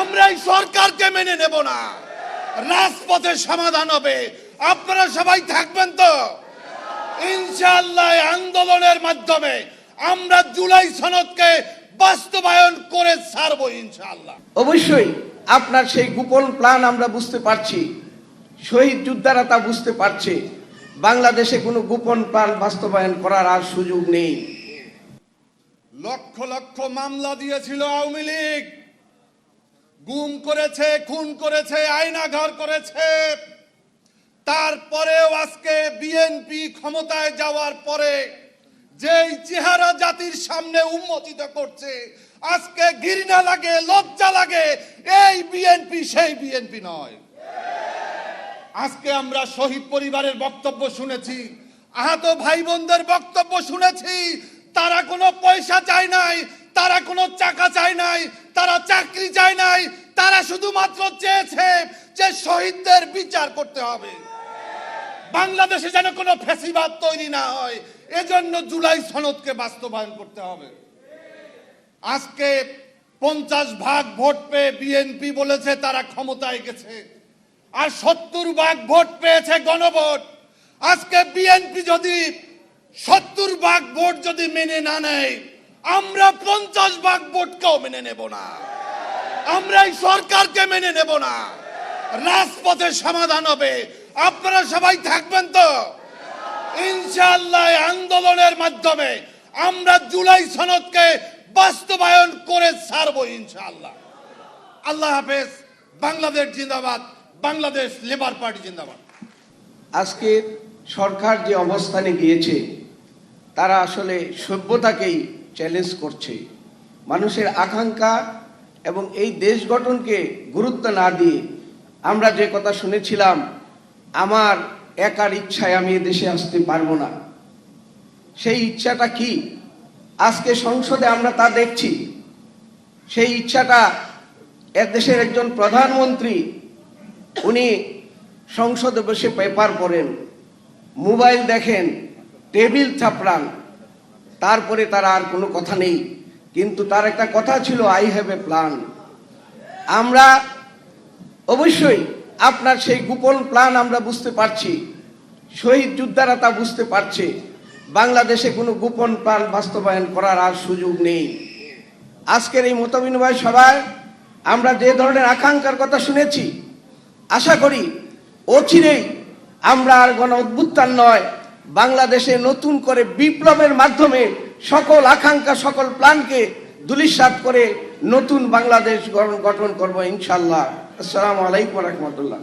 আমরা এই সরকারকে মেনে নেব না। রাজপথে সমাধান হবে। আপনারা সবাই থাকবেন তো? ইনশাআল্লাহ আন্দোলনের মাধ্যমে আমরা জুলাই সনদকে বাস্তবায়ন করে ছাড়বো ইনশাআল্লাহ। অবশ্যই আপনার সেই গোপন প্ল্যান আমরা বুঝতে পারছি, শহীদ যোদ্ধারা তা বুঝতে পারছে। বাংলাদেশে কোনো গোপন প্ল্যান বাস্তবায়ন করার আর সুযোগ নেই। লক্ষ লক্ষ মামলা দিয়েছিল আওয়ামী লীগ, গুম করেছে, খুন করেছে, আয়নাঘর করেছে। তারপরেও আজকে বিএনপি ক্ষমতায় যাওয়ার পরে যেই চেহারা জাতির সামনে উন্মোচিত করছে, আজকে ঘৃণা লাগে, লজ্জা লাগে। এই বিএনপি সেই বিএনপি নয়। আজকে আমরা শহীদ পরিবারের বক্তব্য শুনেছি, আহত ভাই বোনদের বক্তব্য শুনেছি। তারা কোনো পয়সা চায় নাই, তারা কোনো টাকা চায় নাই, তারা চাকরি চায় নাই। তারা শুধুমাত্র চেয়েছে যে শহীদদের বিচার করতে হবে, বাংলাদেশে যেন কোনো ফ্যাসিবাদ তৈরি না হয়। এজন্য জুলাই সনদকে বাস্তবায়ন করতে হবে। আজকে 50% ভোট পেয়ে বিএনপি বলেছে তারা ক্ষমতায় গেছে, আর 70% ভোট পেয়েছে গণভোট। আজকে বিএনপি যদি 70% ভোট যদি মেনে না নেয়, আমরা 50% ভোটকেও মেনে নেব না। আমরা এই সরকারকে মেনে নেব না। রাজপথে সমাধান হবে। আপনারা সবাই থাকবেন তো? ইনশাআল্লাহ আন্দোলনের মাধ্যমে আমরা জুলাই সনদকে বাস্তবায়ন করে ছাড়বো ইনশাআল্লাহ। আল্লাহ হাফেজ। বাংলাদেশ জিন্দাবাদ। বাংলাদেশ লেবার পার্টি জিন্দাবাদ। আজকে সরকার যে অবস্থানে গিয়েছে, তারা আসলে সভ্যতাকেই চ্যালেঞ্জ করছে। মানুষের আকাঙ্ক্ষা এবং এই দেশ গঠনকে গুরুত্ব না দিয়ে আমরা যে কথা শুনেছিলাম, আমার একার ইচ্ছায় আমি দেশে আসতে পারবো না, সেই ইচ্ছাটা কি আজকে সংসদে আমরা তা দেখছি। সেই ইচ্ছাটা দেশের একজন প্রধানমন্ত্রী, উনি সংসদে বসে পেপার পড়েন, মোবাইল দেখেন, টেবিল থাপড়ান, তারপরে তার আর কোনো কথা নেই। কিন্তু তার একটা কথা ছিল, আই হ্যাভ এ প্ল্যান। আমরা অবশ্যই আপনার সেই গোপন প্ল্যান আমরা বুঝতে পারছি, শহীদ যোদ্ধারা তা বুঝতে পারছে। বাংলাদেশে কোনো গোপন প্ল্যান বাস্তবায়ন করার আর সুযোগ নেই। আজকের এই মতবিনিময় সভায় আমরা যে ধরনের আকাঙ্ক্ষার কথা শুনেছি, আশা করি অচিরেই আমরা আর গণ অভ্যুত্থান নয়, বাংলাদেশে নতুন করে বিপ্লবের মাধ্যমে সকল আকাঙ্ক্ষা, সকল প্ল্যানকে ধূলিসাৎ করে নতুন বাংলাদেশ গঠন করবো ইনশাআল্লাহ। আসসালামু আলাইকুম ওয়া রাহমাতুল্লাহ।